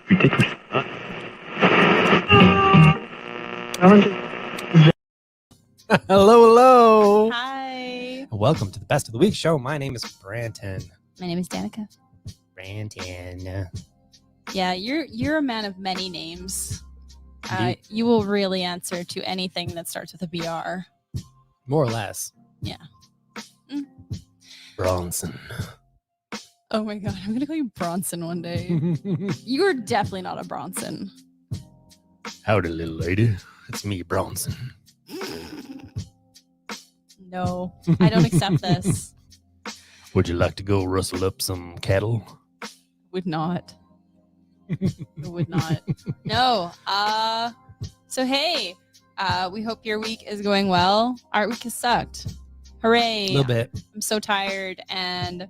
Ridiculous. Hello. Hi. Welcome to the Best of the Week show. My name is Branton. My name is Danica. Branton. Yeah, you're a man of many names. Indeed. You will really answer to anything that starts with a BR. More or less. Yeah. Mm. Bronson. Oh my god, I'm gonna call you Bronson one day. You're definitely not a Bronson. Howdy, little lady. It's me, Bronson. No, I don't accept this. Would you like to go rustle up some cattle? Would not. Would not. No. So hey, we hope your week is going well. Our week has sucked. Hooray. A little bit. I'm so tired and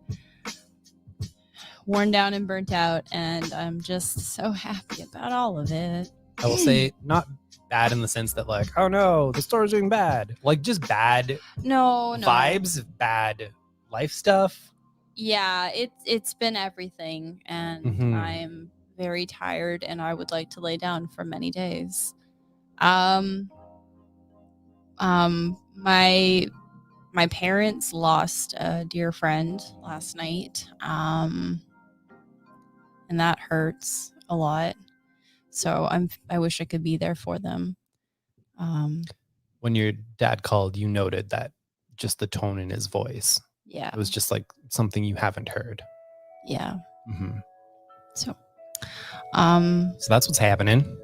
worn down and burnt out, and I'm just so happy about all of it. I will say not bad in the sense that like, oh no, the store's doing bad. Like just bad No. vibes, bad life stuff. Yeah, it's been everything, and Mhm. I'm very tired, and I would like to lay down for many days. My parents lost a dear friend last night, and that hurts a lot. So I wish I could be there for them. When your dad called, you noted that just the tone in his voice. Yeah, It was just like something you haven't heard. yeah. Mm-hmm. So, So that's what's happening.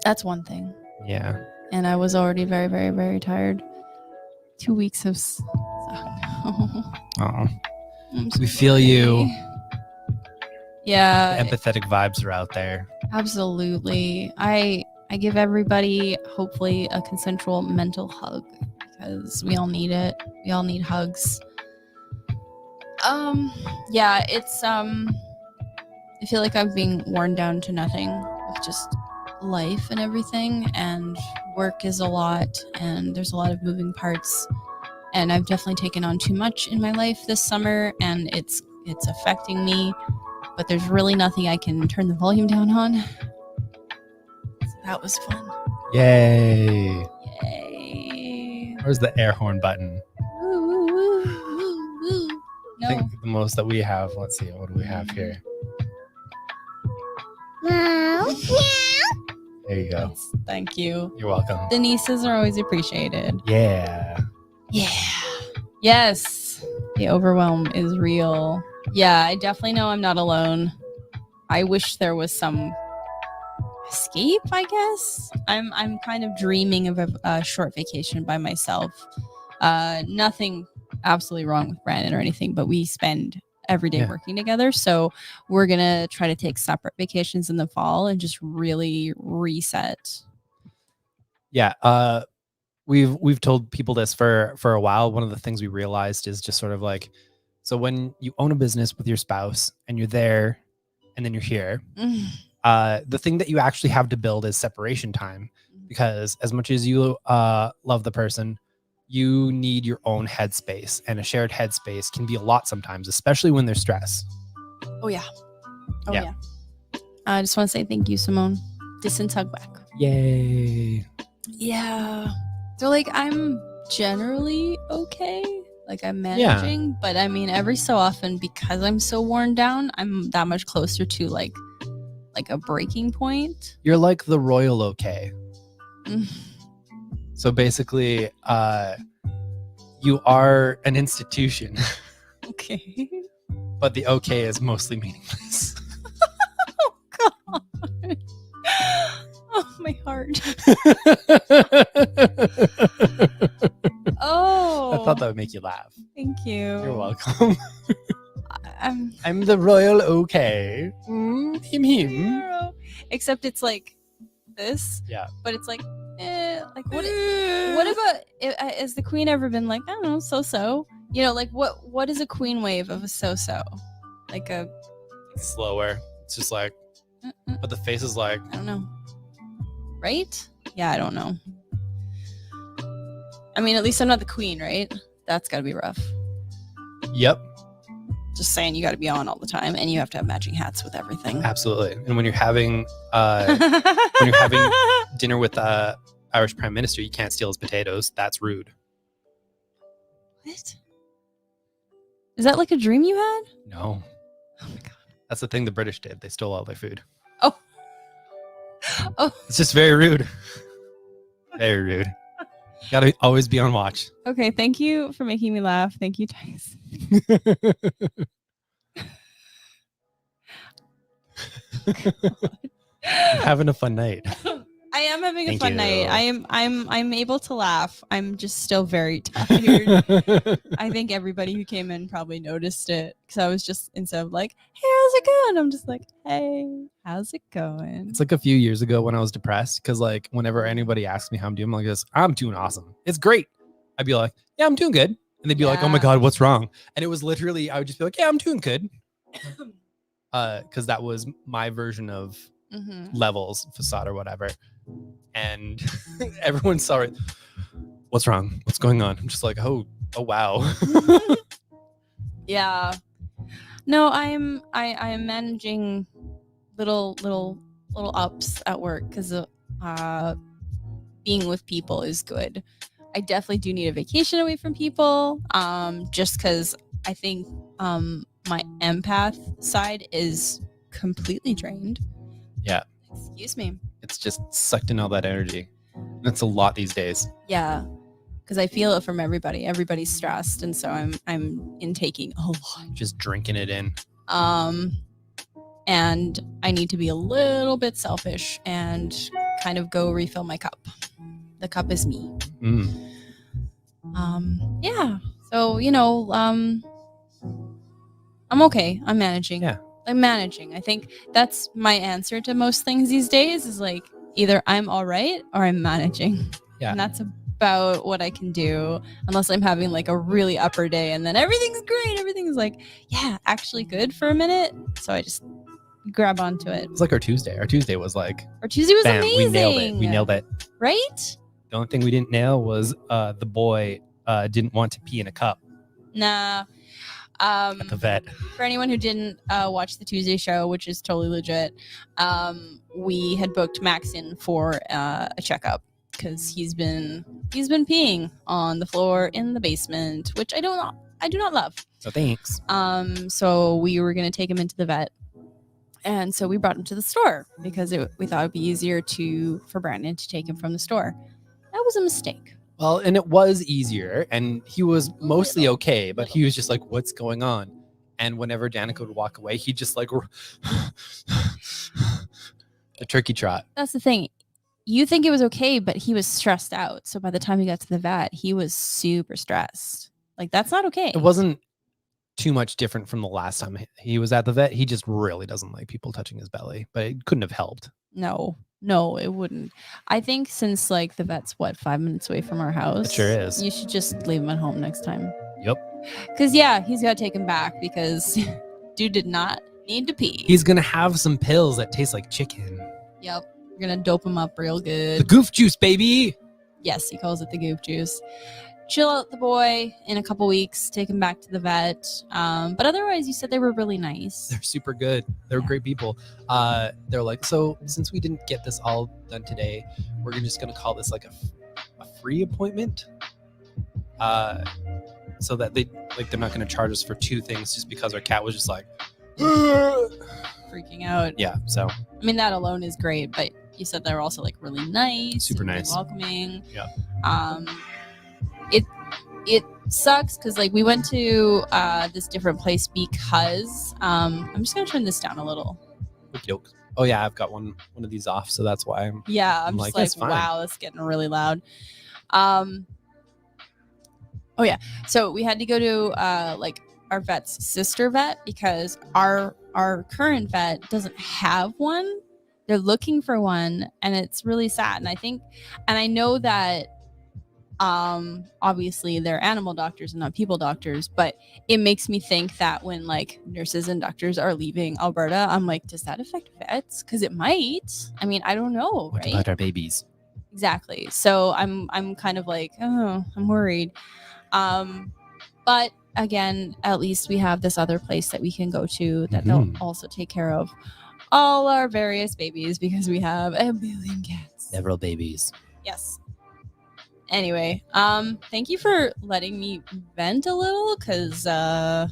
that's one thing. Yeah. And I was already very, very, very tired. 2 weeks have sucked. Oh, I'm so we feel you. sorry. Yeah, Empathetic vibes are out there. absolutely. I give everybody hopefully a consensual mental hug because we all need it. We all need hugs. Yeah, it's I feel like I'm being worn down to nothing with just life and everything, and work is a lot, and there's a lot of moving parts, and I've definitely taken on too much in my life this summer, and it's affecting me, but there's really nothing I can turn the volume down on. So that was fun. Yay. Yay. Where's the air horn button? Woo, woo, woo, woo, woo. I No. think the most that we have, let's see, what do we have here? There you go. Thank you. You're welcome. The nieces are always appreciated. Yeah. Yeah. Yes. The overwhelm is real. Yeah, I definitely know I'm not alone. I wish there was some escape, I guess. I'm kind of dreaming of a short vacation by myself. Nothing absolutely wrong with Brandon or anything, but we spend every day Yeah. working together. So we're going to try to take separate vacations in the fall and just really reset. Yeah. We've told people this for a while. One of the things we realized is just sort of like, so when you own a business with your spouse and you're there and then you're here, the thing that you actually have to build is separation time, because as much as you love the person, you need your own headspace, and a shared headspace can be a lot sometimes, especially when there's stress. Oh, yeah. Oh, Yeah. yeah. I just want to say thank you, Simone. Distance hug back. Yay. Yeah. So, like, I'm generally okay. Like, I'm managing. But, I mean, every so often, because I'm so worn down, I'm that much closer to, like a breaking point. You're like the royal okay. Mm. So basically, you are an institution, Okay. but the okay is mostly meaningless. Oh, God. Oh, my heart. Oh. I thought that would make you laugh. Thank you. You're welcome. I'm I'm the royal okay. Him. hero. Except it's like this. Yeah. But it's like, like what about has the queen ever been like, I don't know, so? You know, like what is a queen wave of a so? Like a It's slower. It's just like, but the face is like, I don't know. Right? Yeah, I don't know. I mean, at least I'm not the queen, right? That's gotta be rough. yep. Just saying, you got to be on all the time, and you have to have matching hats with everything. Absolutely. And when you're having dinner with the Irish Prime Minister, you can't steal his potatoes. That's rude. What? Is that like a dream you had? No. Oh my god. That's the thing the British did. They stole all their food. Oh. It's just very rude. Very rude. Gotta always be on watch. Okay, thank you for making me laugh. Thank you, Tice. I'm having a fun night. I am having a Thank fun you. night. I'm able to laugh. I'm just still very tired. I think everybody who came in probably noticed it because I was just, instead of like, hey, how's it going? I'm just like, hey, how's it going? It's like a few years ago when I was depressed because like whenever anybody asks me how I'm doing, I'm like this, I'm doing awesome. It's great. I'd be like, yeah, I'm doing good. And they'd be like, oh my Yeah. God, what's wrong? And it was literally, I would just be like, yeah, I'm doing good. Because that was my version of Mhm. levels, facade or whatever. And everyone saw it. What's wrong? What's going on? I'm just like, oh wow. Yeah. No, I'm managing little ups at work because being with people is good. I definitely do need a vacation away from people. Just because I think my empath side is completely drained. Yeah. Excuse me. It's just sucked in all that energy. That's a lot these days. Yeah. Because I feel it from everybody. Everybody's stressed, and so I'm intaking a lot. Just drinking it in. And I need to be a little bit selfish and kind of go refill my cup. The cup is me. Yeah. So, I'm okay. I'm managing. Yeah. I'm managing. I think that's my answer to most things these days is like either I'm all right or I'm managing. Yeah. And that's about what I can do unless I'm having like a really upper day and then everything's great. Everything's like, yeah, actually good for a minute. So I just grab onto it. It's like our Tuesday. Our Tuesday was like, Our Tuesday was bam, amazing. we nailed it. We nailed it. Right? The only thing we didn't nail was the boy didn't want to pee in a cup Nah. at the vet. For anyone who didn't watch the Tuesday show, which is totally legit, we had booked Max in for a checkup because he's been peeing on the floor in the basement, which I do not love. So thanks. So we were gonna take him into the vet, and so we brought him to the store because we thought it'd be easier for Brandon to take him from the store. That was a mistake. Well, and it was easier, and he was mostly okay, but he was just like, what's going on? And whenever Danica would walk away, he'd just like a turkey trot. That's the thing. You think it was okay, but he was stressed out. So by the time he got to the vet, he was super stressed. Like, that's not okay. It wasn't too much different from the last time he was at the vet. He just really doesn't like people touching his belly, but it couldn't have helped. No, it wouldn't. I think since like the vet's 5 minutes away from our house. It sure is. You should just leave him at home next time. Yep. Because yeah, he's got to take him back because dude did not need to pee. He's going to have some pills that taste like chicken. Yep. We're going to dope him up real The good. goof juice, baby. Yes, he calls it the goop juice. Chill out the boy in a couple weeks, take him back to the vet. But otherwise, you said they were really nice. They're super good. They're great people. They're like, so since we didn't get this all done today, we're just going to call this like a free appointment. So that they're not going to charge us for 2 things just because our cat was just like Freaking out. yeah. So I mean, that alone is great, but you said they were also like really nice, Super and really nice. welcoming. Yeah. It sucks because like we went to this different place because I'm just gonna turn this down a little. yolk. Oh yeah, I've got one of these off, so that's why I'm. Yeah, I'm I'm just like, "That's like, fine." wow, that's getting really loud. Oh yeah, so we had to go to like our vet's sister vet because our current vet doesn't have one. They're looking for one, and it's really sad. And I know that obviously they're animal doctors and not people doctors, but it makes me think that when like nurses and doctors are leaving Alberta, I'm like, does that affect vets? Because it might. I mean, I don't know, What right? about our babies? Exactly. So I'm kind of like, oh, I'm worried. But again, at least we have this other place that we can go to that they'll Mhm. also take care of all our various babies because we have a billion cats. Several babies. Yes. Anyway, thank you for letting me vent a little, cause yeah.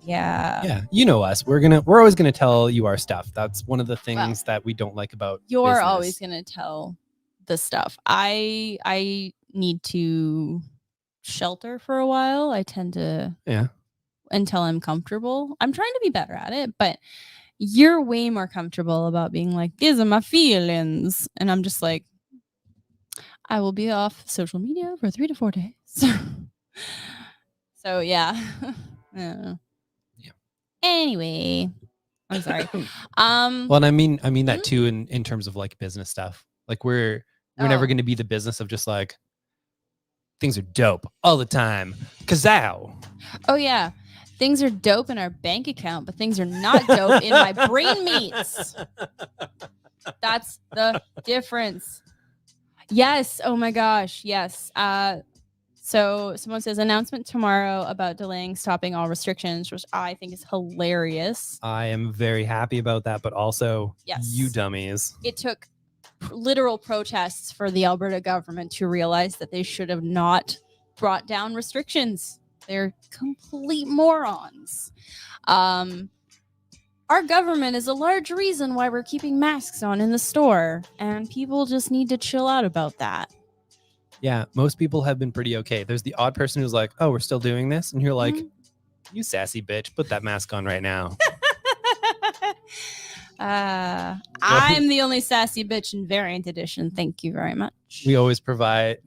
Yeah, you know us. We're always gonna tell you our stuff. That's one of the things that we don't like about You're business. always gonna tell the stuff. I need to shelter for a while. I tend to Yeah. until I'm comfortable. I'm trying to be better at it, but you're way more comfortable about being like, these are my feelings. And I'm just like, I will be off social media for 3 to 4 days. So yeah. I don't know. Yeah. Anyway, I'm sorry. Well, and I mean that Mhm. too in terms of like business stuff. Like we're never Oh. going to be the business of just like things are dope all the time. Kazow. Oh yeah. Things are dope in our bank account, but things are not dope in my brain meats. That's the difference. Yes. Oh my gosh. Yes. So someone says announcement tomorrow about delaying stopping all restrictions, which I think is hilarious. I am very happy about that, but also Yes. you dummies. It took literal protests for the Alberta government to realize that they should have not brought down restrictions. They're complete morons. Our government is a large reason why we're keeping masks on in the store, and people just need to chill out about that. Yeah, most people have been pretty okay. There's the odd person who's like, "Oh, we're still doing this," and you're like, Mhm. "You sassy bitch, put that mask on right now." I'm the only sassy bitch in Variant Edition. Thank you very much. We always provide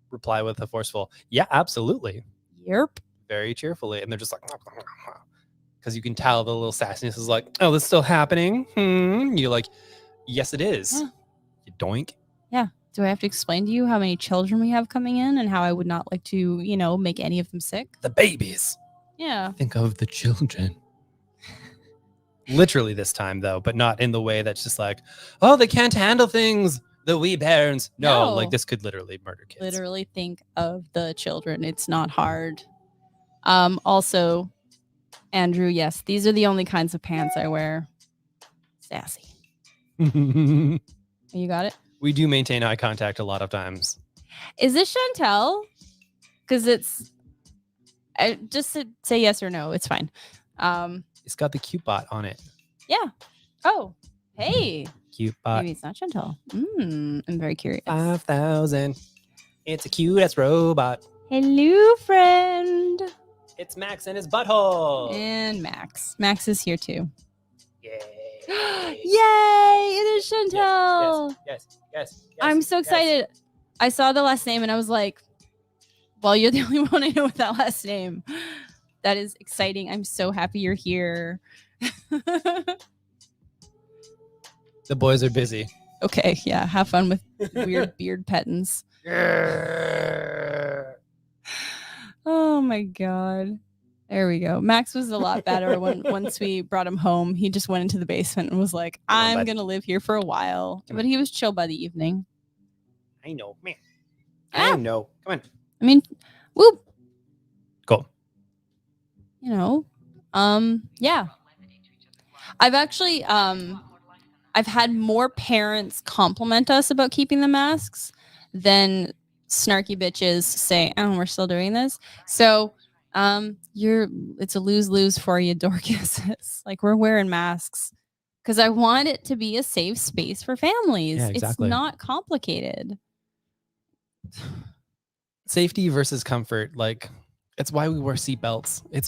reply with a forceful, "Yeah, absolutely," Yep. very cheerfully, and they're just like, because you can tell the little sassiness is like, "Oh, this is still happening." You're like, "Yes, it is." Yeah. You doink. Yeah. Do I have to explain to you how many children we have coming in and how I would not like to, make any of them sick? The babies. Yeah. Think of the children. Literally this time though, but not in the way that's just like, "Oh, they can't handle things. The wee parents." No, No. like this could literally murder kids. Literally think of the children. It's not hard. Also, Andrew, yes, these are the only kinds of pants I wear. Sassy. You got it? We do maintain eye contact a lot of times. Is this Chantel? Because it's just to say yes or no. It's fine. It's got the cute bot on it. Yeah. Oh, hey. Cute bot. Maybe it's not Chantel. I'm very curious. 5,000. It's a cute ass robot. Hello, friend. It's Max and his butthole. And Max. Max is here too. Yay. Yay! It is Chantel. Yes. I'm so excited. I saw the last name and I was like, well, you're the only one I know with that last name. That is exciting. I'm so happy you're here. The boys are busy. Okay, yeah. Have fun with weird beard pettins. Oh my god. There we go. Max was a lot better once we brought him home. He just went into the basement and was like, I'm going to live here for a while. But he was chill by the evening. I know, man. I know. Come on. I mean, whoop. Cool. Yeah. I've actually I've had more parents compliment us about keeping the masks than snarky bitches say, "Oh, we're still doing this." So, it's a lose-lose for you, Dorcases. Like, we're wearing masks because I want it to be a safe space for families. Yeah, exactly. It's not complicated. Safety versus comfort. Like, it's why we wear seatbelts. It's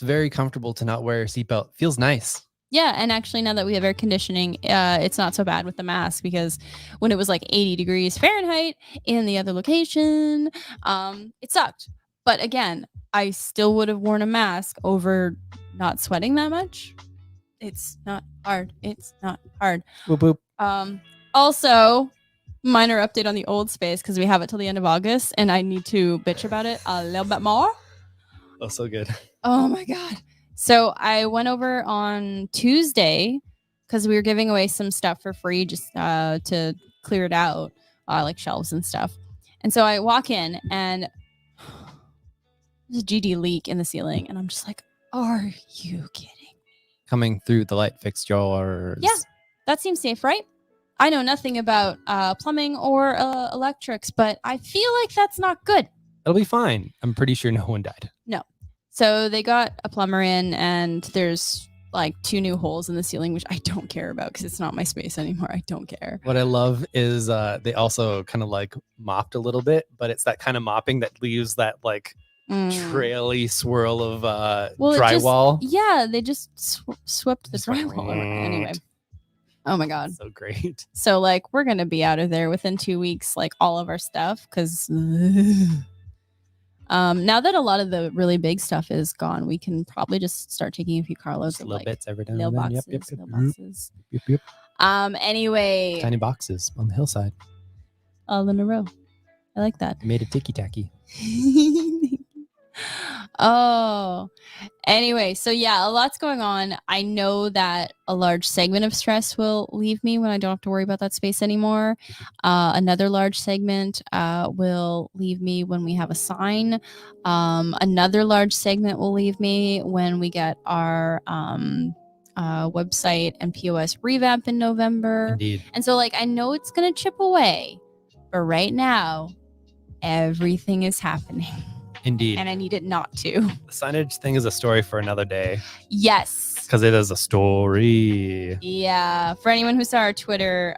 very comfortable to not wear a seatbelt. Feels nice. Yeah, and actually now that we have air conditioning, it's not so bad with the mask because when it was like 80 degrees Fahrenheit in the other location, it sucked. But again, I still would have worn a mask over not sweating that much. It's not hard. It's not hard. Boop, boop. Also, minor update on the old space because we have it till the end of August and I need to bitch about it a little bit more. Oh, so good. Oh my God. So I went over on Tuesday because we were giving away some stuff for free just to clear it out, like shelves and stuff. And so I walk in and there's a GD leak in the ceiling, and I'm just like, are you kidding? Coming through the light fixtures. Yeah. That seems safe, right? I know nothing about plumbing or electrics, but I feel like that's not good. It'll be fine. I'm pretty sure no one died. No. So they got a plumber in, and there's like 2 new holes in the ceiling, which I don't care about because it's not my space anymore. I don't care. What I love is they also kind of like mopped a little bit, but it's that kind of mopping that leaves that like traily swirl of drywall. They just swept the Just went drywall around. Anyway. Oh my God. So great. So like we're going to be out of there within 2 weeks, like all of our stuff. Cause now that a lot of the really big stuff is gone, we can probably just start taking a few carloads of little like bits every now little and then. boxes, Yep. little boxes. Yep. Anyway. Tiny boxes on the hillside. All in a row. I like that. I made it ticky-tacky. Oh, anyway, so yeah, a lot's going on. I know that a large segment of stress will leave me when I don't have to worry about that space anymore. Another large segment will leave me when we have a sign. Another large segment will leave me when we get our website and POS revamp in November. Indeed. And so like I know it's gonna chip away, but right now everything is happening. Indeed. And I need it not to. The signage thing is a story for another day. Yes. Because it is a story. Yeah. For anyone who saw our Twitter,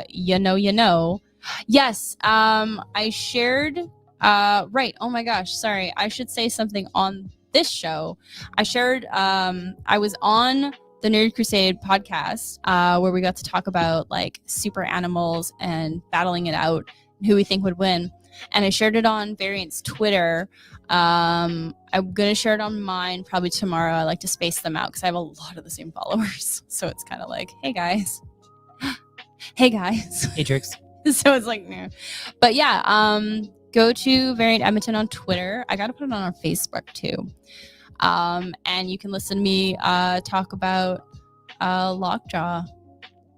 you know. Yes. I shared. Right. Oh my gosh. Sorry. I should say something on this show. I shared. I was on the Nerd Crusade podcast, where we got to talk about like super animals and battling it out, who we think would win. And I shared it on Variant's Twitter. I'm going to share it on mine probably tomorrow. I like to space them out because I have a lot of the same followers. So it's kind of like, hey, guys. Hey, guys. Hey, Tricks. So it's like, no. But yeah, go to Variant Edmonton on Twitter. I got to put it on our Facebook too. And you can listen to me talk about Lockjaw.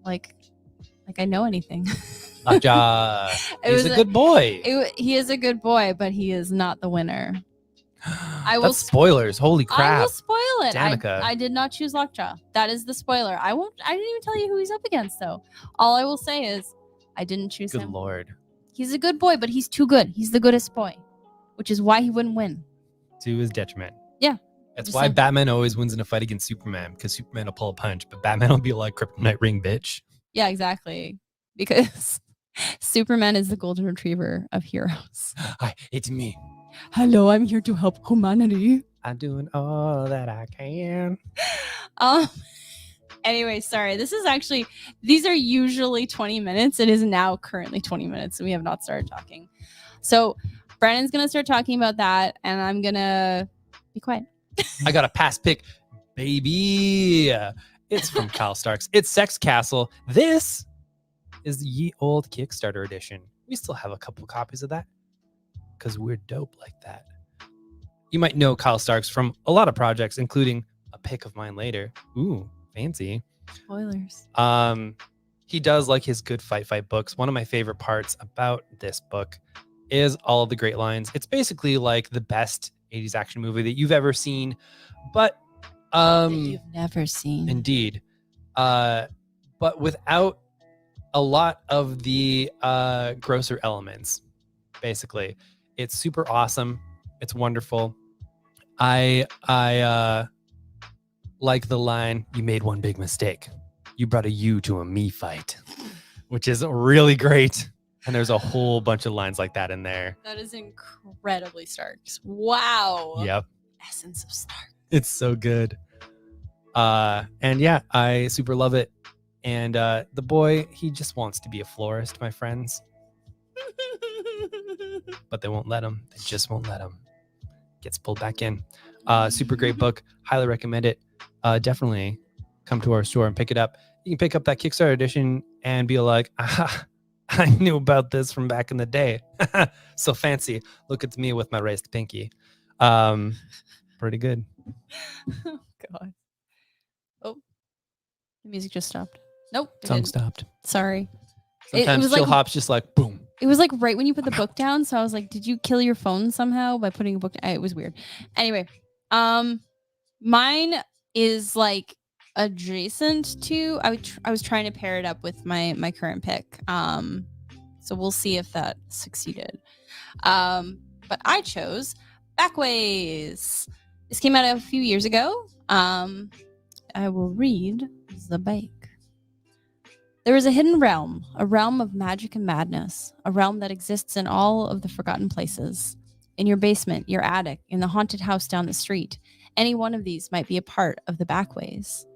Like I know anything. Lockjaw. He's a good boy. He is a good boy, but he is not the winner. That's spoilers. Holy crap. I will spoil it. Danica. I did not choose Lockjaw. That is the spoiler. I didn't even tell you who he's up against though. All I will say is I didn't choose him. Good Lord. He's a good boy, but he's too good. He's the goodest boy, which is why he wouldn't win. To his detriment. Yeah. That's why Batman always wins in a fight against Superman, because Superman will pull a punch, but Batman will be like kryptonite ring, bitch. Yeah, exactly. Because Superman is the golden retriever of heroes. Hi, it's me. Hello, I'm here to help humanity. I'm doing all that I can. Anyway, sorry. These are usually 20 minutes. It is now currently 20 minutes, and we have not started talking. So Brandon's going to start talking about that, and I'm going to be quiet. I got a pass pick, baby. It's from Kyle Starks. It's Sex Castle. This is the ye old Kickstarter edition. We still have a couple copies of that because we're dope like that. You might know Kyle Starks from a lot of projects, including a pick of mine later. Ooh, fancy. Spoilers. He does like his good fight books. One of my favorite parts about this book is all of the great lines. It's basically like the best 80s action movie that you've ever seen, but that you've never seen. Indeed. But without a lot of the grosser elements. Basically, it's super awesome. It's wonderful. I like the line, "You made one big mistake. You brought a you to a me fight," which is really great. And there's a whole bunch of lines like that in there. That is incredibly Starks. Wow. Yep. Essence of Stark. It's so good. And yeah, I super love it. And the boy, he just wants to be a florist, my friends. But they won't let him. They just won't let him. Gets pulled back in. Super great book. Highly recommend it. Definitely come to our store and pick it up. You can pick up that Kickstarter edition and be like, aha, I knew about this from back in the day. So fancy. Look at me with my raised pinky. Pretty good. Oh, God. Oh, the music just stopped. Nope. Song stopped. Sorry. Sometimes was Chill like, Hop's just like, boom. It was like right when you put the book down. So I was like, did you kill your phone somehow by putting a book down? It was weird. Anyway, mine is like adjacent to I was trying to pair it up with my current pick. So we'll see if that succeeded. But I chose Backways. This came out a few years ago. I will read the back. There is a hidden realm, a realm of magic and madness, a realm that exists in all of the forgotten places. In your basement, your attic, in the haunted house down the street. Any one of these might be a part of the Backways.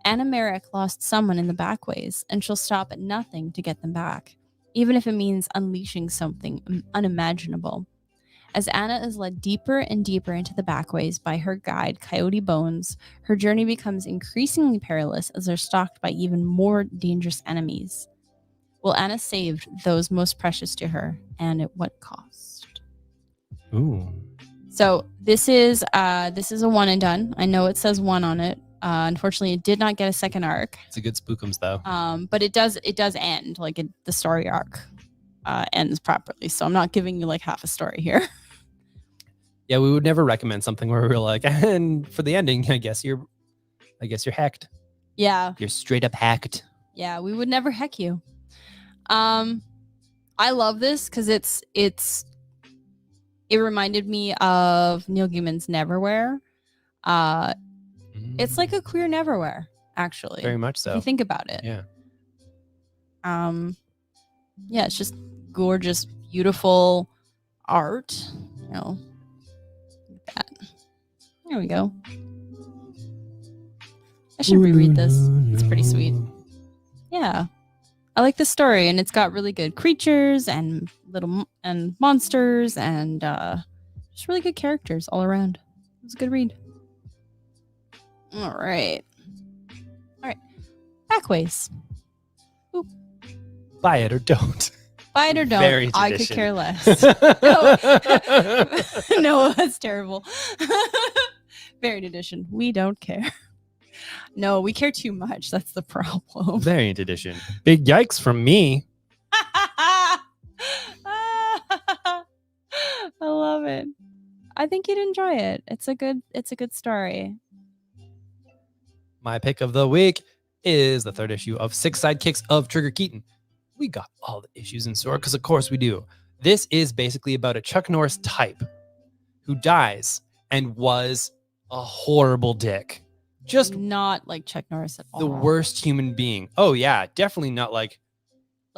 Anna Merrick lost someone in the Backways, and she'll stop at nothing to get them back, even if it means unleashing something unimaginable. As Anna is led deeper and deeper into the Backways by her guide, Coyote Bones, her journey becomes increasingly perilous as they're stalked by even more dangerous enemies. Will Anna save those most precious to her, and at what cost? Ooh. So this is a one and done. I know it says one on it. Unfortunately, it did not get a second arc. It's a good spookums though. But it does end like the story arc ends properly. So I'm not giving you like half a story here. Yeah, we would never recommend something where we were like, and for the ending, I guess you're hacked. Yeah. You're straight up hacked. Yeah, we would never heck you. I love this because it reminded me of Neil Gaiman's Neverwhere. It's like a queer Neverwhere, actually. Very much so. If you think about it. Yeah. Yeah, it's just gorgeous, beautiful art. You know, like that. There we go. I should reread this. It's pretty sweet. Yeah. I like the story, and it's got really good creatures and and monsters and just really good characters all around. It was a good read. All right. Backways. Oop. Buy it or don't. Buy it or don't. Variant I could edition. care less. No, that's terrible. Variant edition. We don't care. No, we care too much. That's the problem. Variant edition. Big yikes from me. I love it. I think you'd enjoy it. It's a good story. My pick of the week is the third issue of 6 Sidekicks of Trigger Keaton. We got all the issues in store because of course we do. This is basically about a Chuck Norris type who dies and was a horrible dick. Just not like Chuck Norris at all. The worst human being. Oh yeah, definitely not like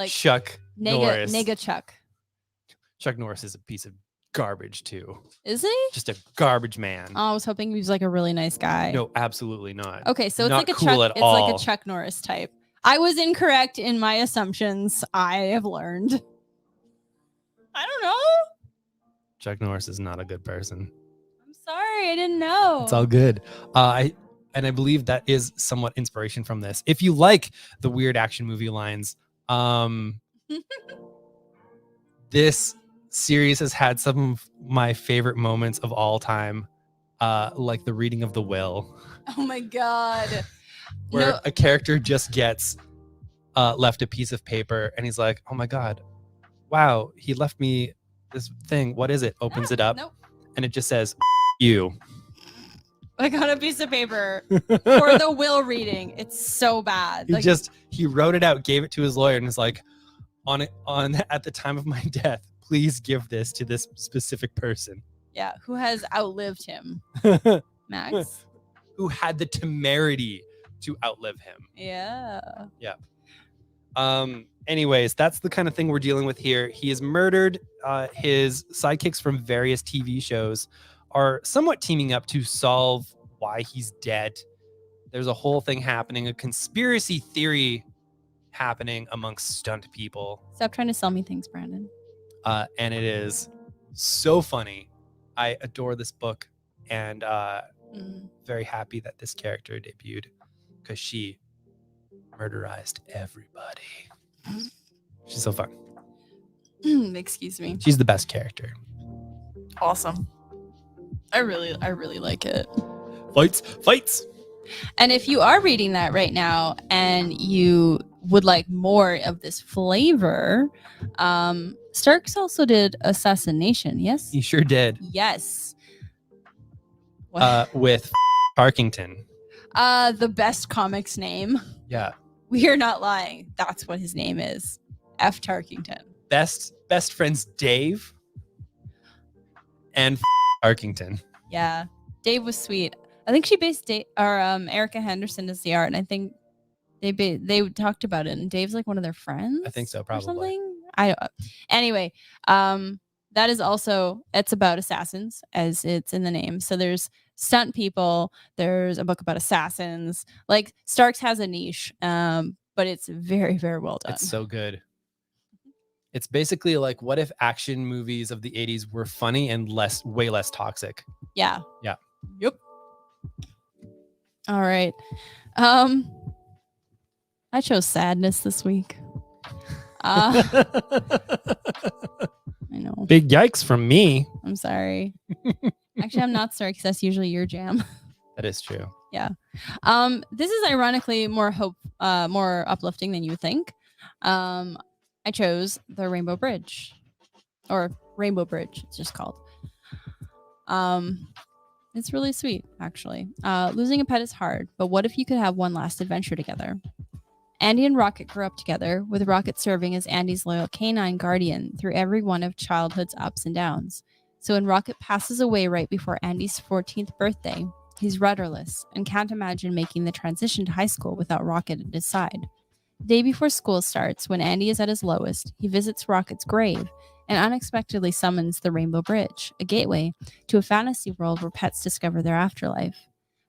Chuck Norris. Nega Chuck. Chuck Norris is a piece of garbage too. Is he? Just a garbage man. Oh, I was hoping he was like a really nice guy. No, absolutely not. Okay, so it's not like a cool Chuck. at It's all. like a Chuck Norris type. I was incorrect in my assumptions. I have learned. I don't know. Chuck Norris is not a good person. I'm sorry, I didn't know. It's all good. I believe that is somewhat inspiration from this. If you like the weird action movie lines, this series has had some of my favorite moments of all time, like the reading of the will. Oh my god. Where a character just gets left a piece of paper and he's like, oh my god, wow, he left me this thing. What is it? Opens it up and it just says you. I got a piece of paper for the will reading. It's so bad. He wrote it out, gave it to his lawyer, and was like, on at the time of my death, please give this to this specific person. Yeah, who has outlived him, Max. Who had the temerity to outlive him. Yeah. Anyways, that's the kind of thing we're dealing with here. He is murdered. His sidekicks from various TV shows are somewhat teaming up to solve why he's dead. There's a whole thing happening, a conspiracy theory happening amongst stunt people. Stop trying to sell me things, Brandon. And it is so funny. I adore this book and very happy that this character debuted because she murderized everybody. She's so fun. Excuse me. She's the best character. Awesome. I really like it. Fights. And if you are reading that right now and you would like more of this flavor, Starks also did Assassination, yes? He sure did. Yes. What? With Tarkington. The best comics name. Yeah. We are not lying. That's what his name is. F. Tarkington. Best friends Dave and Tarkington. Yeah. Dave was sweet. I think she based Erica Henderson as the art, and I think they talked about it. And Dave's like one of their friends. I think so, or probably. something. Anyway, that is also, it's about assassins, as it's in the name. So there's stunt people. There's a book about assassins. Like Starks has a niche, but it's very, very well done. It's so good. It's basically like, what if action movies of the 80s were funny and way less toxic? Yeah. Yeah. Yep. All right. I chose sadness this week. I know. Big yikes from me. I'm sorry. Actually, I'm not sorry because that's usually your jam. That is true. Yeah. This is ironically more uplifting than you would think. I chose the Rainbow Bridge, or Rainbow Bridge. It's just called. It's really sweet, actually. Losing a pet is hard, but what if you could have one last adventure together? Andy and Rocket grew up together, with Rocket serving as Andy's loyal canine guardian through every one of childhood's ups and downs. So when Rocket passes away right before Andy's 14th birthday, he's rudderless and can't imagine making the transition to high school without Rocket at his side. The day before school starts, when Andy is at his lowest, he visits Rocket's grave and unexpectedly summons the Rainbow Bridge, a gateway to a fantasy world where pets discover their afterlife.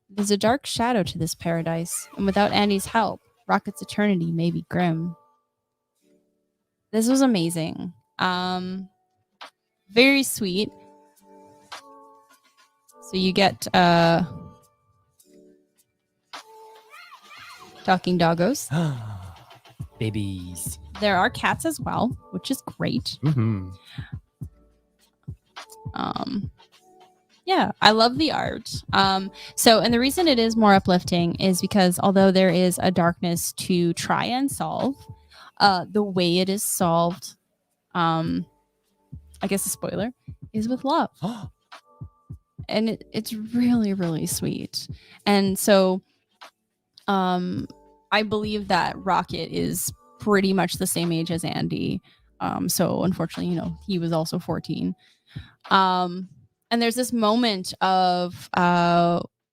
There's a dark shadow to this paradise, and without Andy's help, Rocket's eternity may be grim. This was amazing. Very sweet. So you get talking doggos. Babies. There are cats as well, which is great. Mm-hmm. Yeah, I love the art. And the reason it is more uplifting is because although there is a darkness to try and solve, the way it is solved, I guess a spoiler, is with love. And it's really, really sweet. And so I believe that Rocket is pretty much the same age as Andy. So unfortunately, he was also 14. And there's this moment of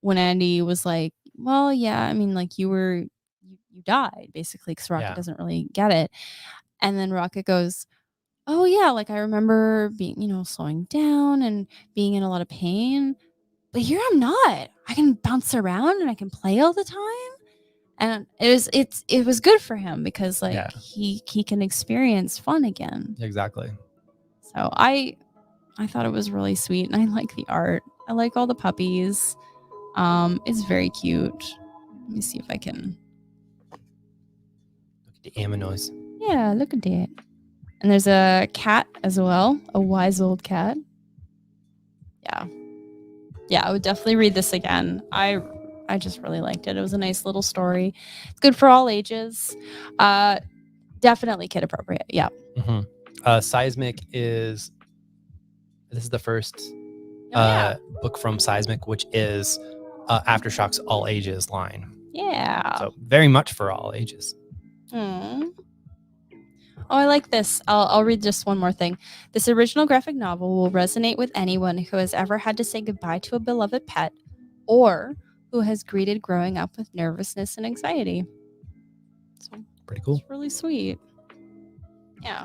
when Andy was like, well, yeah, I mean, like you died basically, because Rocket doesn't really get it. And then Rocket goes, oh yeah, like I remember being, slowing down and being in a lot of pain, but here I'm not. I can bounce around and I can play all the time. And it was good for him because he can experience fun again. Exactly. So I thought it was really sweet, and I like the art. I like all the puppies. It's very cute. Let me see if I can. Look at the Aminois. Yeah, look at that. And there's a cat as well, a wise old cat. Yeah, I would definitely read this again. I just really liked it. It was a nice little story. It's good for all ages. Definitely kid appropriate. Yeah. Mm-hmm. Seismic is. This is the first book from Seismic, which is Aftershock's all ages line. Yeah. So very much for all ages. Oh, I like this. I'll read just one more thing. This original graphic novel will resonate with anyone who has ever had to say goodbye to a beloved pet, or who has greeted growing up with nervousness and anxiety. So pretty cool. It's really sweet. Yeah.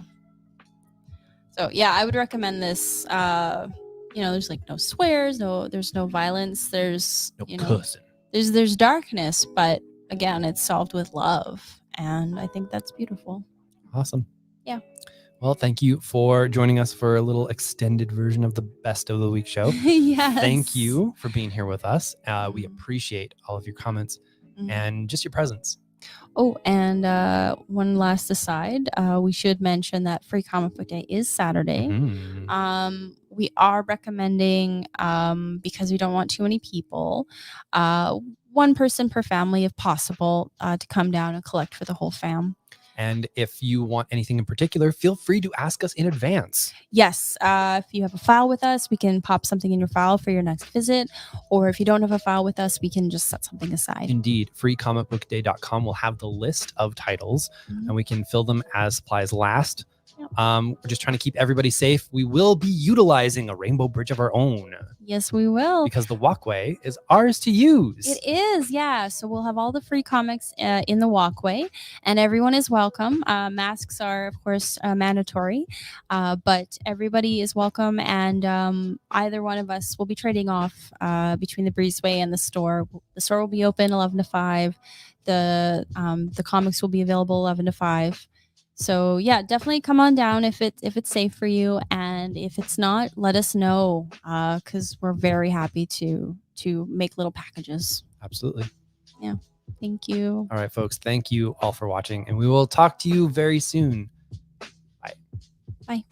So yeah, I would recommend this. There's like no swears, there's no violence, there's no cussing. There's darkness, but again, it's solved with love, and I think that's beautiful. Awesome. Yeah. Well, thank you for joining us for a little extended version of the Best of the Week show. Yes. Thank you for being here with us. We appreciate all of your comments and just your presence. Oh, and one last aside, we should mention that Free Comic Book Day is Saturday. Mm-hmm. We are recommending, because we don't want too many people, one person per family if possible, to come down and collect for the whole fam. And if you want anything in particular, feel free to ask us in advance. Yes, if you have a file with us, we can pop something in your file for your next visit. Or if you don't have a file with us, we can just set something aside. Indeed, freecomicbookday.com will have the list of titles, Mhm. and we can fill them as supplies last. Yep. We're just trying to keep everybody safe. We will be utilizing a rainbow bridge of our own Yes, we will. because the walkway is ours to use. It is, yeah. So we'll have all the free comics in the walkway, and everyone is welcome. Masks are, of course, mandatory, but everybody is welcome. And either one of us will be trading off between the breezeway and the store. The store will be open 11 to 5. The comics will be available 11 to 5. So yeah, definitely come on down if it's safe for you, and if it's not, let us know because we're very happy to make little packages. Absolutely. Thank you. All right, folks. Thank you all for watching, and we will talk to you very soon. Bye.